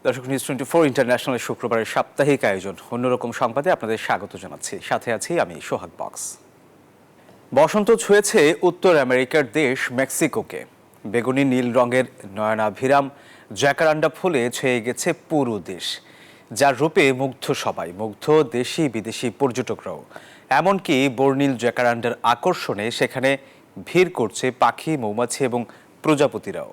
দর্শক, নিউজ 24 ইন্টারন্যাশনালের শুক্রবারের সাপ্তাহিক আয়োজন অন্যরকম সংবাদে আপনাদের স্বাগত জানাচ্ছি। সাথে আছি আমি সোহাগ বক্স। বসন্ত ছুঁয়েছে উত্তর আমেরিকার দেশ মেক্সিকোকে। বেগুনি নীল রঙের নয়নাভিরাম জ্যাকারান্ডা ফুলে ছেয়ে গেছে পুরো দেশ, যার রূপে মুগ্ধ সবাই, মুগ্ধ দেশি বিদেশি পর্যটকরাও। এমনকি বর্ণিল জ্যাকারান্ডার আকর্ষণে সেখানে ভিড় করছে পাখি, মৌমাছি এবং প্রজাপতিরাও।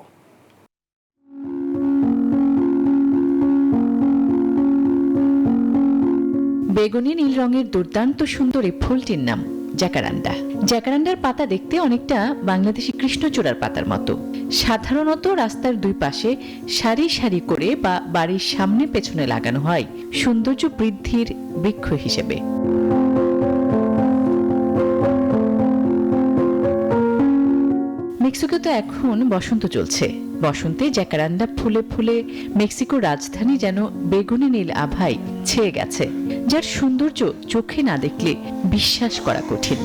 বেগুনি নীল রঙের দুর্দান্ত সুন্দর এই ফুলটির নাম জ্যাকারান্ডা। জ্যাকারান্ডার পাতা দেখতে অনেকটা বাংলাদেশি কৃষ্ণচূড়ার পাতার মতো। সাধারণত রাস্তার দুই পাশে সারি সারি করে বা বাড়ির সামনে পেছনে লাগানো হয় সৌন্দর্য বৃদ্ধির বৃক্ষ হিসেবে। মেক্সিকোতে এখন বসন্ত চলছে। বসন্তে জ্যাকারান্ডা ফুলে ফুলে মেক্সিকোর রাজধানী যেন বেগুনি নীল আভায় ছেয়ে গেছে, যার সৌন্দর্য চোখে না দেখলে বিশ্বাস করা কঠিন।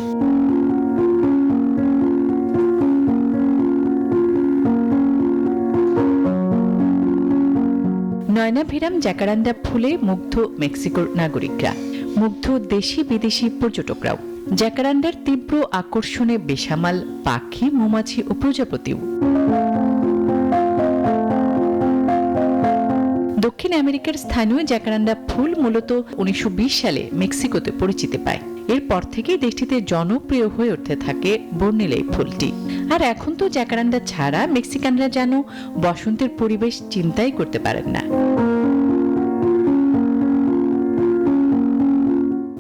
নয়নাভিরাম জ্যাকারান্ডা ফুলে মুগ্ধ মেক্সিকোর নাগরিকরা, মুগ্ধ দেশি বিদেশি পর্যটকরাও। জ্যাকারান্ডার তীব্র আকর্ষণে বেসামাল পাখি, মৌমাছি ও প্রজাপতিও। দক্ষিণ আমেরিকার স্থানীয় জ্যাকারান্ডা ফুল মূলত 1920 সালে মেক্সিকোতে পরিচিতি পায়। এরপর থেকেই দেশটিতে জনপ্রিয় হয়ে উঠতে থাকে বর্ণিল এই ফুলটি। আর এখন তো জ্যাকারান্ডা ছাড়া মেক্সিকানরা যেন বসন্তের পরিবেশ চিন্তাই করতে পারেন না।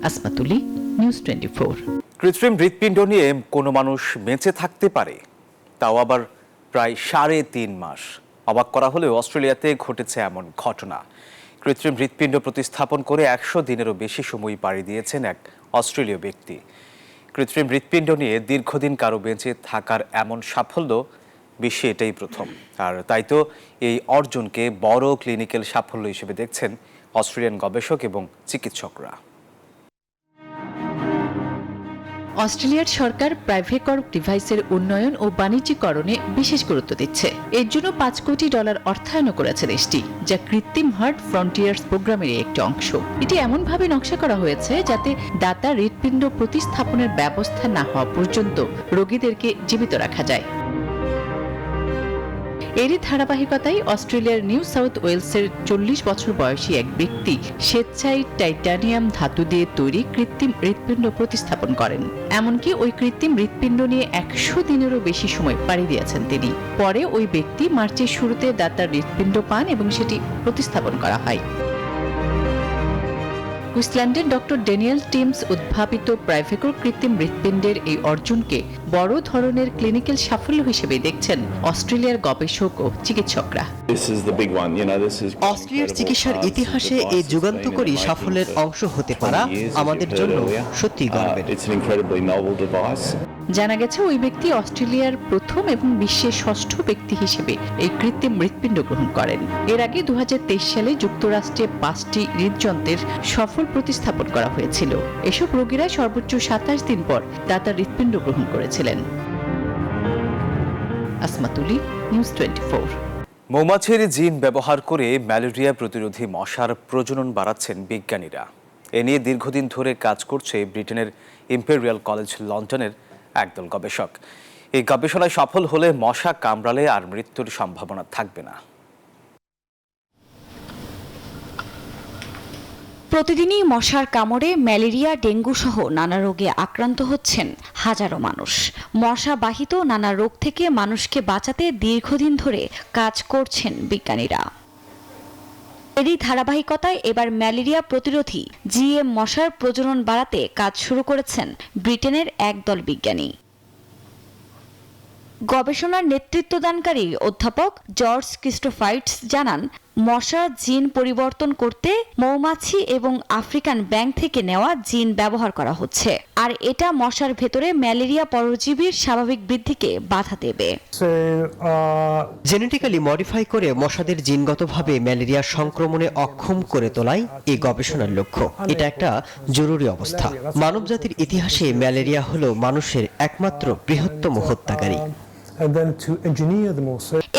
আসমাতুলি, নিউজ 24। কৃত্রিম হৃৎপিণ্ড নিয়ে কোনো মানুষ বেঁচে থাকতে পারে, তাও আবার প্রায় 3.5 মাস। অবাক করা হলেও অস্ট্রেলিয়াতে ঘটেছে এমন ঘটনা। কৃত্রিম হৃৎপিণ্ড প্রতিস্থাপন করে 100 দিনেরও বেশি সময় পাড়ি দিয়েছেন এক অস্ট্রেলীয় ব্যক্তি। কৃত্রিম হৃৎপিণ্ড নিয়ে দীর্ঘদিন কারো বেঁচে থাকার এমন সাফল্য বিশ্বে এটাই প্রথম। আর তাই তো এই অর্জনকে বড় ক্লিনিক্যাল সাফল্য হিসেবে দেখছেন অস্ট্রেলিয়ান গবেষক এবং চিকিৎসকরা। অস্ট্রেলিয়ার সরকার প্রাইভেকর ডিভাইসের উন্নয়ন ও বাণিজ্যিকরণে বিশেষ গুরুত্ব দিচ্ছে। এর জন্য $5 কোটি অর্থায়ন করেছে দেশটি, যা কৃত্রিম হার্ট ফ্রন্টিয়ার্স প্রোগ্রামের একটি অংশ। এটি এমনভাবে নকশা করা হয়েছে যাতে দাতা হৃৎপিণ্ড প্রতিস্থাপনের ব্যবস্থা না হওয়া পর্যন্ত রোগীদেরকে জীবিত রাখা যায়। এরই ধারাবাহিকতায় অস্ট্রেলিয়ার নিউ সাউথ ওয়েলসের 40 বছর বয়সী এক ব্যক্তি স্বেচ্ছায় টাইটানিয়াম ধাতু দিয়ে তৈরি কৃত্রিম হৃৎপিণ্ড প্রতিস্থাপন করেন। এমনকি ওই কৃত্রিম হৃৎপিণ্ড নিয়ে 100 দিনেরও বেশি সময় পাড়ি দিয়েছেন তিনি। পরে ওই ব্যক্তি মার্চের শুরুতে দাতার হৃৎপিণ্ড পান এবং সেটি প্রতিস্থাপন করা হয়। কুইন্সল্যান্ডের ডক্টর ড্যানিয়েল টিমস উদ্ভাবিত প্রাইভেকর কৃত্রিম হৃৎপিণ্ডের এই অর্জনকে বড় ধরনের ক্লিনিক্যাল সাফল্য হিসেবে দেখছেন অস্ট্রেলিয়ার গবেষক ও চিকিৎসকরা। অস্ট্রেলিয়ার চিকিৎসার ইতিহাসে এই যুগান্তকারী সাফল্যের অংশ হতে পারা আমাদের জন্য সত্যিই গর্বের। জানা গেছে ওই ব্যক্তি অস্ট্রেলিয়ার প্রথম এবং বিশ্বের 6ষ্ঠ ব্যক্তি হিসেবে এই কৃত্রিম হৃৎপিণ্ড গ্রহণ করেন। এর আগে 2023 সালে যুক্তরাষ্ট্রে 5টি হৃদযন্ত্রের সফল প্রতিস্থাপন করা হয়েছিল। এসব রোগীরা সর্বোচ্চ 27 দিন পর দাতার হৃৎপিণ্ড গ্রহণ করেছিলেন। আসমাতুলি, নিউজ 24। মৌমাছির জিন ব্যবহার করে ম্যালেরিয়া প্রতিরোধী মশার প্রজনন বাড়াচ্ছেন বিজ্ঞানীরা। এ নিয়ে দীর্ঘদিন ধরে কাজ করছে ব্রিটেনের ইম্পেরিয়াল কলেজ লন্ডনের একদল গবেষক। এই গবেষণায় সফল হলে মশা কামড়ালে আর মৃত্যুর সম্ভাবনা থাকবে না। প্রতিদিনই মশার কামড়ে ম্যালেরিয়া, ডেঙ্গু সহ নানা রোগে আক্রান্ত হচ্ছেন হাজারো মানুষ। মশাবাহিত নানা রোগ থেকে মানুষকে বাঁচাতে দীর্ঘদিন ধরে কাজ করছেন বিজ্ঞানীরা। এরই ধারাবাহিকতায় এবার ম্যালেরিয়া প্রতিরোধী জিএম মশার প্রজনন বাড়াতে কাজ শুরু করেছেন ব্রিটেনের একদল বিজ্ঞানী। গবেষণার নেতৃত্বদানকারী অধ্যাপক জর্জ ক্রিস্টোফাইটস জানান, মশার জিন পরিবর্তন করতে মৌমাছি এবং আফ্রিকান ব্যাঙ থেকে নেওয়া জিন ব্যবহার করা হচ্ছে, আর এটা মশার ভেতরে ম্যালেরিয়া পরজীবীর স্বাভাবিক বৃদ্ধিকে বাধা দেবে। জেনেটিক্যালি মডিফাই করে মশাদের জিনগতভাবে ম্যালেরিয়া সংক্রমণে অক্ষম করে তোলাই এই গবেষণার লক্ষ্য। এটা একটা জরুরি অবস্থা। মানবজাতির ইতিহাসে ম্যালেরিয়া হলো মানুষের একমাত্র বৃহত্তম হত্যাকারী।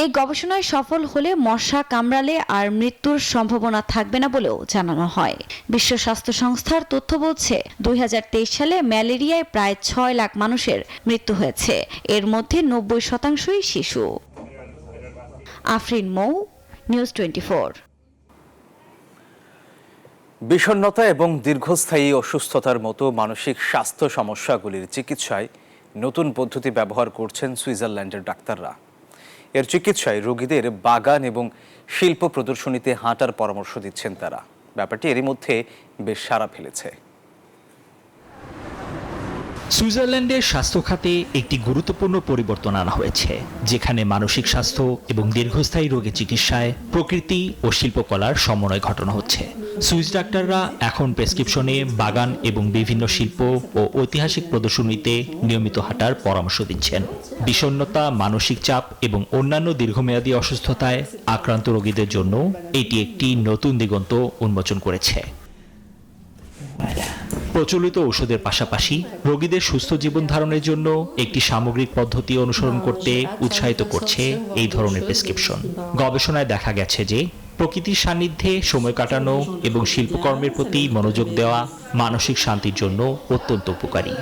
এ এই গবেষণায় সফল হলে মশা কামড়ালে আর মৃত্যুর সম্ভাবনা থাকবে না বলেও জানানো হয়। বিশ্ব স্বাস্থ্য সংস্থার তথ্য বলছে 2023 সালে ম্যালেরিয়ায় প্রায় 6 লাখ মানুষের মৃত্যু হয়েছে, এর মধ্যে 90% শিশু। আফরিন মৌ, নিউজ 24। বিষণ্ণতা এবং দীর্ঘস্থায়ী অসুস্থতার মতো মানসিক স্বাস্থ্য সমস্যাগুলির চিকিৎসায় নতুন পদ্ধতি ব্যবহার করছেন সুইজারল্যান্ডের ডাক্তাররা। এর চিকিৎসায় রোগীদের বাগান এবং শিল্প প্রদর্শনীতে হাঁটার পরামর্শ দিচ্ছেন তারা। ব্যাপারটি এরই মধ্যে বেশ সাড়া ফেলেছে। সুইজারল্যান্ডের স্বাস্থ্য খাতে একটি গুরুত্বপূর্ণ পরিবর্তন আনা হয়েছে, যেখানে মানসিক স্বাস্থ্য এবং দীর্ঘস্থায়ী রোগের চিকিৎসায় প্রকৃতি ও শিল্পকলার সমন্বয় ঘটানো হচ্ছে। সুইস ডাক্তাররা এখন প্রেসক্রিপশনে বাগান এবং বিভিন্ন শিল্প ও ঐতিহাসিক প্রদর্শনীতে নিয়মিত হাঁটার পরামর্শ দিচ্ছেন। বিষণ্ণতা, মানসিক চাপ এবং অন্যান্য দীর্ঘমেয়াদী অসুস্থতায় আক্রান্ত রোগীদের জন্য এটি একটি নতুন দিগন্ত উন্মোচন করেছে। প্রচলিত ওষুধের পাশাপাশি রোগীদের সুস্থ জীবন ধারণের জন্য একটি সামগ্রিক পদ্ধতি অনুসরণ করতে উৎসাহিত করছে এই ধরনের প্রেসক্রিপশন। গবেষণায় দেখা গেছে যে প্রকৃতির সান্নিধ্যে সময় কাটানো এবং শিল্পকর্মের প্রতি মনোযোগ দেওয়া মানসিক শান্তির জন্য অত্যন্ত উপকারী।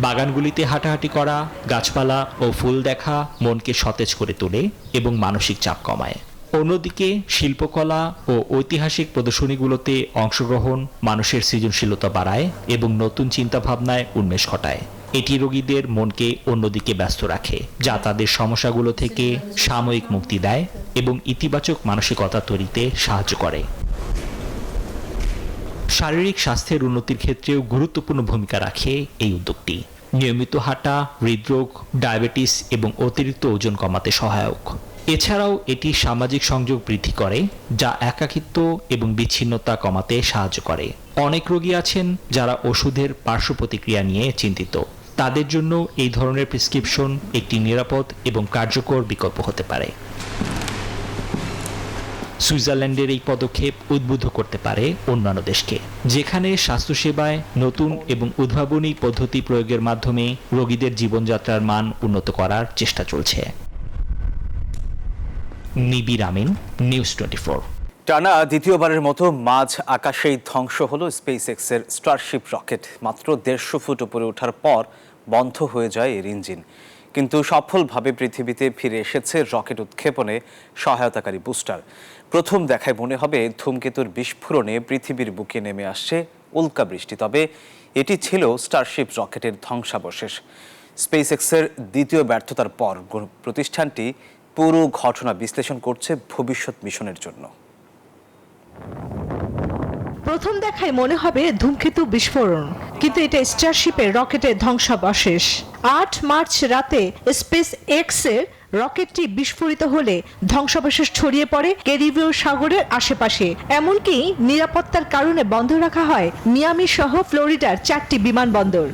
বাগানগুলিতে হাঁটাহাঁটি করা, গাছপালা ও ফুল দেখা মনকে সতেজ করে তোলে এবং মানসিক চাপ কমায়। অন্যদিকে শিল্পকলা ও ঐতিহাসিক প্রদর্শনীগুলোতে অংশগ্রহণ মানুষের সৃজনশীলতা বাড়ায় এবং নতুন চিন্তাভাবনায় উন্মেষ ঘটায়। এটি রোগীদের মনকে অন্যদিকে ব্যস্ত রাখে, যা তাদের সমস্যাগুলো থেকে সাময়িক মুক্তি দেয় এবং ইতিবাচক মানসিকতা তৈরিতে সাহায্য করে। শারীরিক স্বাস্থ্যের উন্নতির ক্ষেত্রেও গুরুত্বপূর্ণ ভূমিকা রাখে এই উদ্যোগটি। নিয়মিত হাঁটা হৃদরোগ, ডায়াবেটিস এবং অতিরিক্ত ওজন কমাতে সহায়ক। এছাড়াও এটি সামাজিক সংযোগ বৃদ্ধি করে, যা একাকিত্ব এবং বিচ্ছিন্নতা কমাতে সাহায্য করে। অনেক রোগী আছেন যারা ওষুধের পার্শ্ব প্রতিক্রিয়া নিয়ে চিন্তিত। তাদের জন্য এই ধরনের প্রেসক্রিপশন একটি নিরাপদ এবং কার্যকর বিকল্প হতে পারে। সুইজারল্যান্ডের এই পদক্ষেপ উদ্বুদ্ধ করতে পারে অন্যান্য দেশকে, যেখানে স্বাস্থ্যসেবায় নতুন এবং উদ্ভাবনী পদ্ধতি প্রয়োগের মাধ্যমে রোগীদের জীবনযাত্রার মান উন্নত করার চেষ্টা চলছে। নিবির আমিন, নিউজ 24। টানা দ্বিতীয়বারের মতো মাঝ আকাশেই ধ্বংস হলো স্পেস এক্সের স্টারশিপ রকেট। মাত্র 150 ফুট উপরে ওঠার পর বন্ধ হয়ে যায় এর ইঞ্জিন, কিন্তু সফলভাবে পৃথিবীতে ফিরে এসেছে রকেট উৎক্ষেপণে সহায়তাকারী বুস্টার। প্রথম দেখায় মনে হবে ধূমকেতুর বিস্ফোরণে পৃথিবীর বুকে নেমে আসছে উল্কা বৃষ্টি, তবে এটি ছিল স্টারশিপ রকেটের ধ্বংসাবশেষ। স্পেস এক্সের দ্বিতীয় ব্যর্থতার পর প্রতিষ্ঠানটি পুরো ঘটনা বিশ্লেষণ করছে ভবিষ্যৎ মিশনের জন্য। প্রথম দেখায় মনে হবে ধূমকেতু বিস্ফোরণ, কিন্তু এটা স্টারশিপের রকেটের ধ্বংসাবশেষ। 8 মার্চ রাতে স্পেস এক্সের রকেটটি বিস্ফোরিত হলে ধ্বংসাবশেষ ছড়িয়ে পড়ে ক্যারিবীয় সাগরের আশেপাশে। এমনকি নিরাপত্তার কারণে বন্ধ রাখা হয় মিয়ামি সহ ফ্লোরিডার 4টি বিমানবন্দর।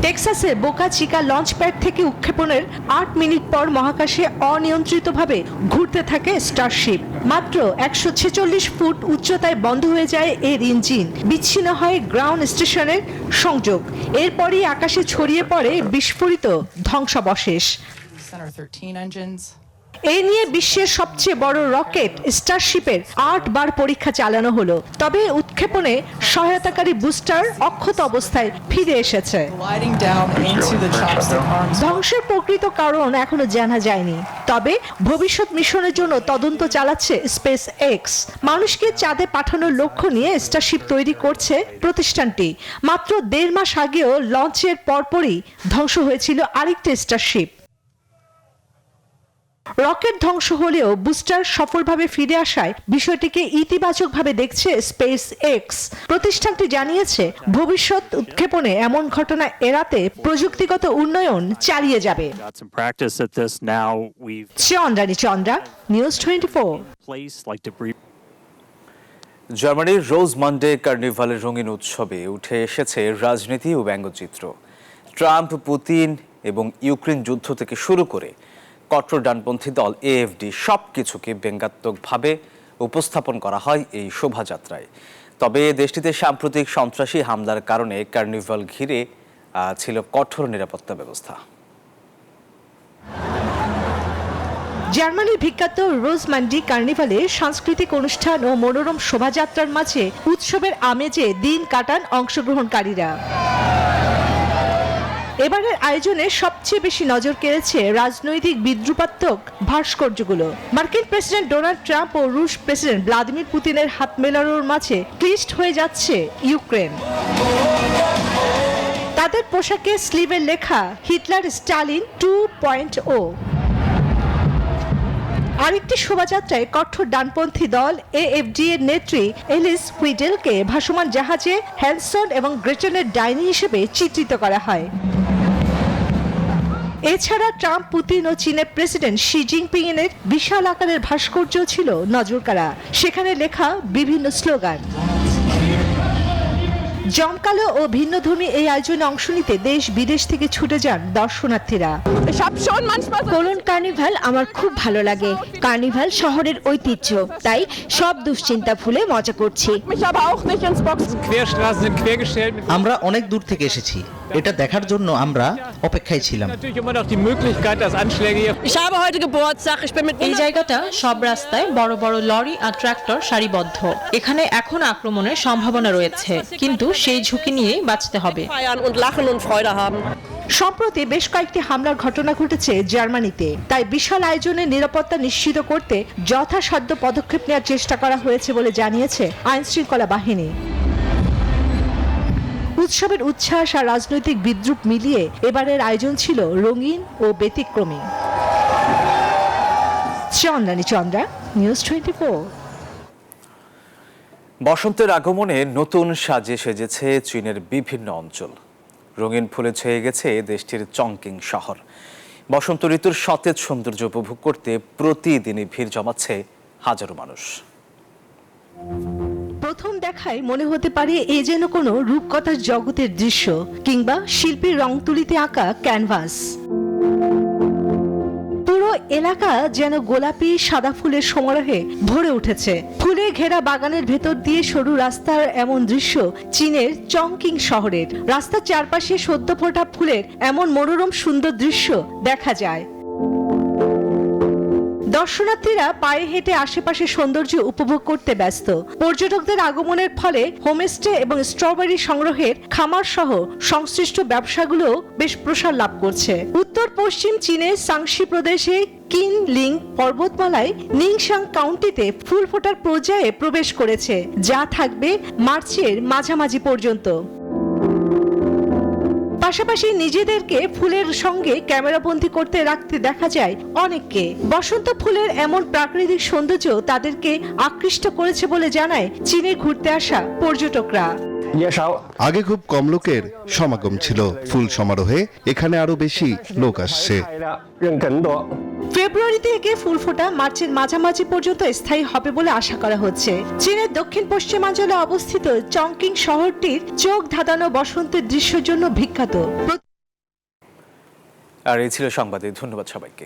টেক্সাসের বোকা চিকা লঞ্চ প্যাড থেকে উৎক্ষেপণের 8 মিনিট পর মহাকাশে অনিয়ন্ত্রিতভাবে ঘুরতে থাকে স্টারশিপ। মাত্র 146 ফুট উচ্চতায় বন্ধ হয়ে যায় এর ইঞ্জিন, বিচ্ছিন্ন হয় গ্রাউন্ড স্টেশনের সংযোগ। এরপরই আকাশে ছড়িয়ে পড়ে বিস্ফোরিত ধ্বংসাবশেষ। এই নিয়ে বিশ্বের সবচেয়ে বড় রকেট স্টারশিপের 8 বার পরীক্ষা চালানো হলো, তবে উৎক্ষেপণে সহায়তাকারী বুস্টার অক্ষত অবস্থায় ফিরে এসেছে। ধ্বংসের প্রকৃত কারণ এখনো জানা যায়নি, তবে ভবিষ্যৎ মিশনের জন্য তদন্ত চালাচ্ছে স্পেস এক্স। মানুষকে চাঁদে পাঠানোর লক্ষ্য নিয়ে স্টারশিপ তৈরি করছে প্রতিষ্ঠানটি। মাত্র 1.5 মাস আগেও লঞ্চের পরপরই ধ্বংস হয়েছিল আরেকটি স্টারশিপ। রকেট ধ্বংস হলেও বুস্টার সফলভাবে ফিরে আসায় বিষয়টিকে ইতিবাচকভাবে দেখছে স্পেস এক্স। প্রতিষ্ঠানটি জানিয়েছে ভবিষ্যৎ উৎক্ষেপণে এমন ঘটনা এড়াতে প্রযুক্তিগত উন্নয়ন চালিয়ে যাবে। চন্দ্রা, নিউজ 24। জার্মানির রোজ মান্ডে কার্নিভালের রঙিন উৎসবে উঠে এসেছে রাজনীতি ও ব্যঙ্গচিত্র। ট্রাম্প, পুতিন এবং ইউক্রেন যুদ্ধ থেকে শুরু করে কট্টর ডানপন্থী দল এএফডি সবকিছুকে ব্যঙ্গাত্মকভাবে উপস্থাপন করা হয় এই শোভাযাত্রায়। তবে দেশটিতে সাম্প্রতিক সন্ত্রাসী হামলার কারণে কার্নিভাল ঘিরে ছিল কঠোর নিরাপত্তা ব্যবস্থা। জার্মানির বিখ্যাত রোজমান্ডি কার্নিভালে সাংস্কৃতিক অনুষ্ঠান ও মনোরম শোভাযাত্রার মাঝে উৎসবের আমেজে দিন কাটান অংশগ্রহণকারীরা। এবারের আয়োজনে সবচেয়ে বেশি নজর কেড়েছে রাজনৈতিক বিদ্রুপাত্মক ভাস্কর্যগুলো। মার্কিন প্রেসিডেন্ট ডোনাল্ড ট্রাম্প ও রুশ প্রেসিডেন্ট ভ্লাদিমির পুতিনের হাত মেলানোর মাঝে ক্লিষ্ট হয়ে যাচ্ছে ইউক্রেন। তাদের পোশাকে স্লিভে লেখা হিটলার স্টালিন 2.0। আরেকটি শোভাযাত্রায় কঠোর ডানপন্থী দল এএফডি এর নেত্রী এলিস হুইডেলকে ভাসমান জাহাজে হ্যানসন এবং গ্রেটেনের ডাইনি হিসেবে চিত্রিত করা হয়। এছাড়া ট্রাম্প, পুতিন ও চীনের প্রেসিডেন্ট শি জিনপিং এর বিশাল আকারের ভাস্কর্য ছিল নজরকাড়া। সেখানে লেখা বিভিন্ন স্লোগান। জমকালো ও ভিন্নধর্মী এই আয়োজনে অংশ নিতে দেশ বিদেশ থেকে ছুটে যান দর্শনার্থীরা। কোলন কার্নিভাল আমার খুব ভালো লাগে। কার্নিভাল শহরের ঐতিহ্য, তাই সব দুশ্চিন্তা ভুলে মজা করছি। আমরা অনেক দূর থেকে এসেছি, এটা দেখার জন্য আমরা অপেক্ষায় ছিলাম। এই জায়গাটা সব রাস্তায় বড় বড় লরি আর ট্রাক্টর সারিবদ্ধ। এখানে এখন আক্রমণের সম্ভাবনা রয়েছে, কিন্তু সেই ঝুঁকি নিয়েই বাঁচতে হবে। সম্প্রতি বেশ কয়েকটি হামলার ঘটনা ঘটেছে জার্মানিতে, তাই বিশাল আয়োজনে নিরাপত্তা নিশ্চিত করতে যথাসাধ্য পদক্ষেপ নেওয়ার চেষ্টা করা হয়েছে বলে জানিয়েছে আইনশৃঙ্খলা বাহিনী। উৎসবের উচ্ছ্বাস আর রাজনৈতিক বিদ্রুপ মিলিয়ে এবারের আয়োজন ছিল রঙিন ও ব্যতিক্রমী। চন্দ্রানী চন্দ্রা, নিউজ 24। বসন্তের আগমনে নতুন সাজে সেজেছে চীনের বিভিন্ন অঞ্চল। রঙিন ফুলে ছেয়ে গেছে দেশটির চংকিং শহর। বসন্ত ঋতুর সতেজ সৌন্দর্য উপভোগ করতে প্রতিদিনই ভিড় জমাচ্ছে হাজারো মানুষ। প্রথম দেখায় মনে হতে পারে এ যেন কোনো রূপকথার জগতের দৃশ্য কিংবা শিল্পীর রং তুলিতে আঁকা ক্যানভাস। পুরো এলাকা যেন গোলাপি সাদা ফুলের সমারোহে ভরে উঠেছে। ফুলে ঘেরা বাগানের ভেতর দিয়ে সরু রাস্তার এমন দৃশ্য চীনের চংকিং শহরের। রাস্তার চারপাশে সদ্য ফোটা ফুলের এমন মনোরম সুন্দর দৃশ্য দেখা যায়। দর্শনার্থীরা পায়ে হেঁটে আশেপাশের সৌন্দর্য উপভোগ করতে ব্যস্ত। পর্যটকদের আগমনের ফলে হোমস্টে এবং স্ট্রবেরি সংগ্রহের খামার সহ সংশ্লিষ্ট ব্যবসাগুলো বেশ প্রসার লাভ করছে। উত্তর পশ্চিম চীনের সাংশি প্রদেশে কিনলিং পর্বতমালায় নিংশাং কাউন্টিতে ফুল ফোটার পর্যায়ে প্রবেশ করেছে, যা থাকবে মার্চের মাঝামাঝি পর্যন্ত। পাশাপাশি নিজেদেরকে ফুলের সঙ্গে ক্যামেরাবন্দি করতে রাখতে দেখা যায় অনেককে। বসন্ত ফুলের এমন প্রাকৃতিক সৌন্দর্য তাদেরকে আকৃষ্ট করেছে বলে জানায় চীনে ঘুরতে আসা পর্যটকরা। আগে খুব কম লোকের সমাগম ছিল, ফুল সমারোহে এখানে আরো বেশি লোক আসছে। ফেব্রুয়ারিতে একে ফুল ফোটা মার্চের মাঝামাঝি পর্যন্ত স্থায়ী হবে বলে আশা করা হচ্ছে। চীনের দক্ষিণ পশ্চিমাঞ্চলে অবস্থিত চংকিং শহরটির চোখ ধাঁধানো বসন্তের দৃশ্যের জন্য বিখ্যাত। আর এই ছিল সংবাদে। ধন্যবাদ সবাইকে।